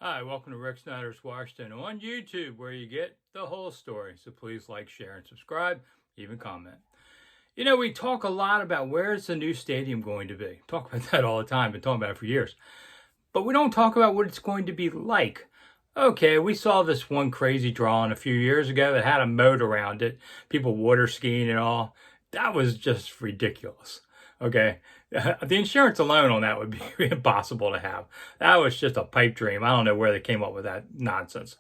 Hi, welcome to Rick Snider's Washington on YouTube, where you get the whole story. So please like, share, and subscribe, even comment. You know, we talk a lot about where's the new stadium going to be. Talk about that all the time. Been talking about it for years. But we don't talk about what it's going to be like. Okay, we saw this one crazy drawing a few years ago that had a moat around it, people water skiing and all. That was just ridiculous. Okay, the insurance alone on that would be impossible to have. That was just a pipe dream. I don't know where they came up with that nonsense.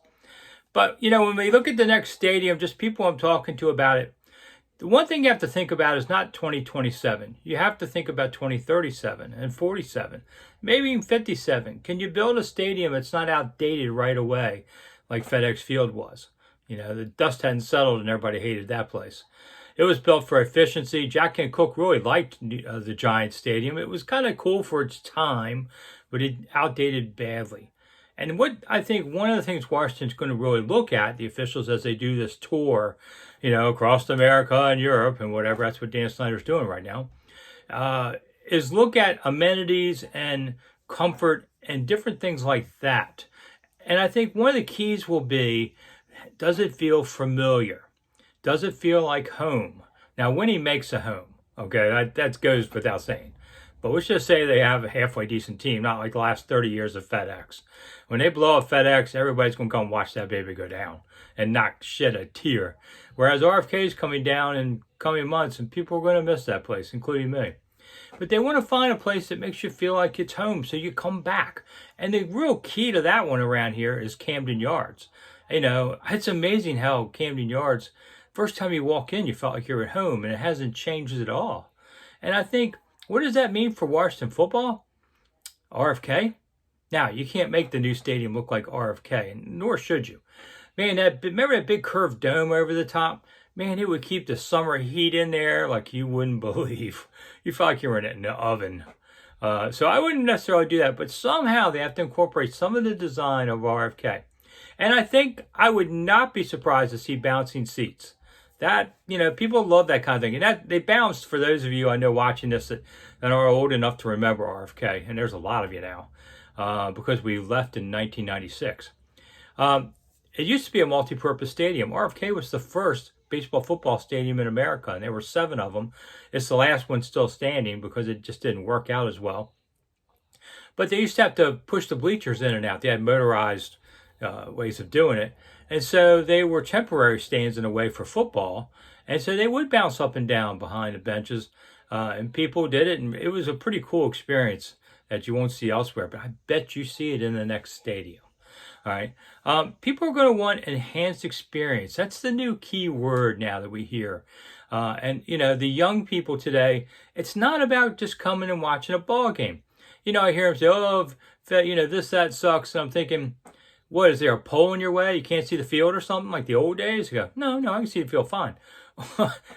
But, you know, when we look at the next stadium, just people I'm talking to about it, the one thing you have to think about is not 2027. You have to think about 2037 and 47, maybe even 57. Can you build a stadium that's not outdated right away like FedEx Field was? You know, the dust hadn't settled and everybody hated that place. It was built for efficiency. Jack and Cook really liked the Giant Stadium. It was kind of cool for its time, but it outdated badly. And what I think one of the things Washington's going to really look at, the officials, as they do this tour, you know, across America and Europe and whatever, that's what Dan Snyder's doing right now, is look at amenities and comfort and different things like that. And I think one of the keys will be, does it feel familiar? Does it feel like home? Now, Winnie makes a home, okay? That goes without saying. But let's just say they have a halfway decent team, not like the last 30 years of FedEx. When they blow up FedEx, everybody's going to come watch that baby go down and not shed a tear. Whereas RFK is coming down in coming months, and people are going to miss that place, including me. But they want to find a place that makes you feel like it's home, so you come back. And the real key to that one around here is Camden Yards. You know, it's amazing how Camden Yards, first time you walk in, you felt like you're at home, and it hasn't changed at all. And I think, what does that mean for Washington football? RFK? Now, you can't make the new stadium look like RFK, and nor should you. Man, remember that big curved dome over the top? Man, it would keep the summer heat in there like you wouldn't believe. You felt like you were in an oven. So I wouldn't necessarily do that, but somehow they have to incorporate some of the design of RFK. And I think I would not be surprised to see bouncing seats. That, you know, people love that kind of thing. And that they bounced, for those of you I know watching this that are old enough to remember RFK, and there's a lot of you now, because we left in 1996. It used to be a multi-purpose stadium. RFK was the first baseball football stadium in America, and there were 7 of them. It's the last one still standing because it just didn't work out as well. But they used to have to push the bleachers in and out. They had motorized ways of doing it. And so they were temporary stands in a way for football. And so they would bounce up and down behind the benches. And people did it. And it was a pretty cool experience that you won't see elsewhere. But I bet you see it in the next stadium. All right. People are going to want enhanced experience. That's the new key word now that we hear. And, you know, the young people today, it's not about just coming and watching a ball game. You know, I hear them say, oh, you know, this, that sucks. And I'm thinking, what, is there a pole in your way? You can't see the field or something like the old days? You go, no, I can see the field fine.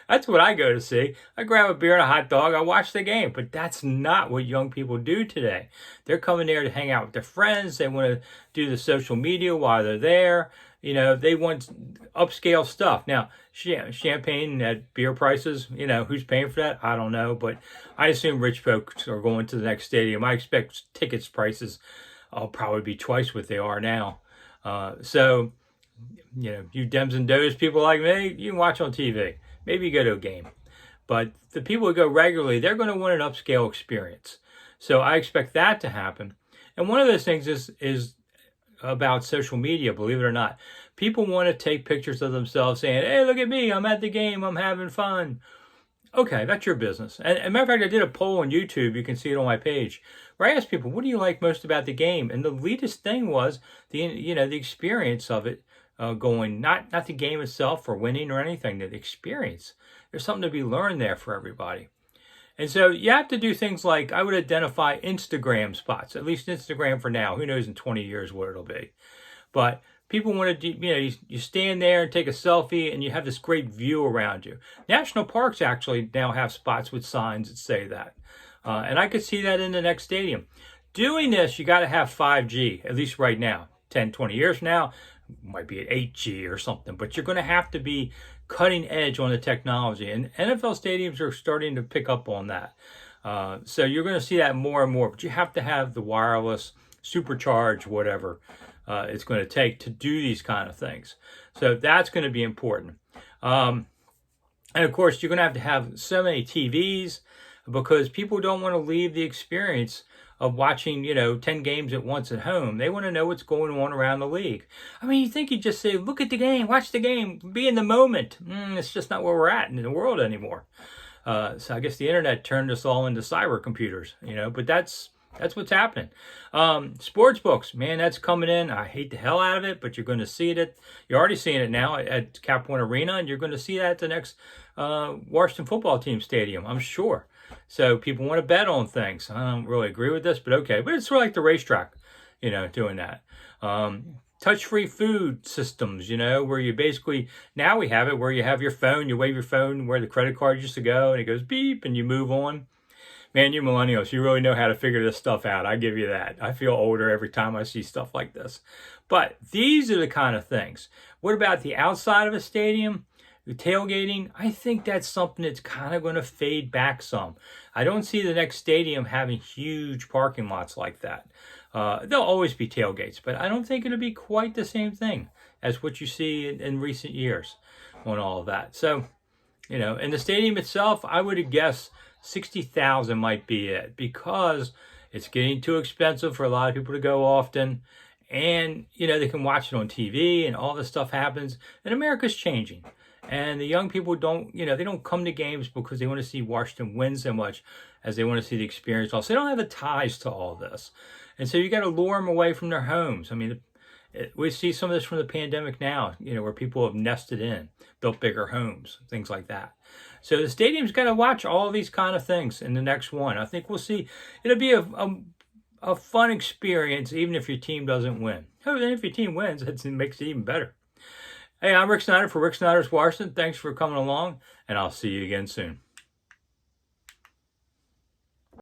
That's what I go to see. I grab a beer and a hot dog. I watch the game. But that's not what young people do today. They're coming there to hang out with their friends. They want to do the social media while they're there. You know, they want upscale stuff. Now, champagne at beer prices, you know, who's paying for that? I don't know. But I assume rich folks are going to the next stadium. I expect tickets prices will probably be twice what they are now. So, you know, you Dems and Does people like me, you can watch on TV. Maybe you go to a game. But the people who go regularly, they're going to want an upscale experience. So I expect that to happen. And one of those things is about social media, believe it or not. People want to take pictures of themselves saying, hey, look at me, I'm at the game, I'm having fun. Okay, that's your business. And as a matter of fact, I did a poll on YouTube. You can see it on my page, where I asked people, what do you like most about the game? And the latest thing was the experience of it going, not the game itself or winning or anything, the experience. There's something to be learned there for everybody. And so you have to do things like, I would identify Instagram spots, at least Instagram for now. Who knows in 20 years what it'll be. But people want to, you know, you stand there and take a selfie and you have this great view around you. National parks actually now have spots with signs that say that. And I could see that in the next stadium. Doing this, you got to have 5G, at least right now. 10, 20 years from now, might be at 8G or something. But you're going to have to be cutting edge on the technology. And NFL stadiums are starting to pick up on that. So you're going to see that more and more. But you have to have the wireless supercharge whatever it's going to take to do these kind of things. So that's going to be important. And of course, you're going to have so many TVs because people don't want to leave the experience of watching, 10 games at once at home. They want to know what's going on around the league. I mean, you think you just say, look at the game, watch the game, be in the moment. It's just not where we're at in the world anymore. So I guess the internet turned us all into cyber computers, but that's what's happening. Sports books, man, that's coming in. I hate the hell out of it, but you're going to see it. You're already seeing it now at Cap One Arena, and you're going to see that at the next Washington football team stadium, I'm sure. So people want to bet on things. I don't really agree with this, but okay. But it's sort of like the racetrack, doing that. Touch-free food systems, where you basically, now we have it where you have your phone, you wave your phone where the credit card used to go, and it goes beep, and you move on. Man, you millennials, you really know how to figure this stuff out. I give you that. I feel older every time I see stuff like this. But these are the kind of things. What about the outside of a stadium? The tailgating, I think that's something that's kind of going to fade back some. I don't see the next stadium having huge parking lots like that. There'll always be tailgates, but I don't think it'll be quite the same thing as what you see in recent years on all of that. So, in the stadium itself, I would guess 60,000 might be it because it's getting too expensive for a lot of people to go often. And, they can watch it on TV and all this stuff happens. And America's changing. And the young people don't, they don't come to games because they want to see Washington win so much as they want to see the experience. Also, they don't have the ties to all this. And so you got to lure them away from their homes. I mean, we see some of this from the pandemic now, where people have nested in, built bigger homes, things like that. So the stadium's got to watch all these kind of things in the next one. I think we'll see. It'll be a fun experience, even if your team doesn't win. Oh, then if your team wins, it makes it even better. Hey, I'm Rick Snider for Rick Snider's Washington. Thanks for coming along, and I'll see you again soon.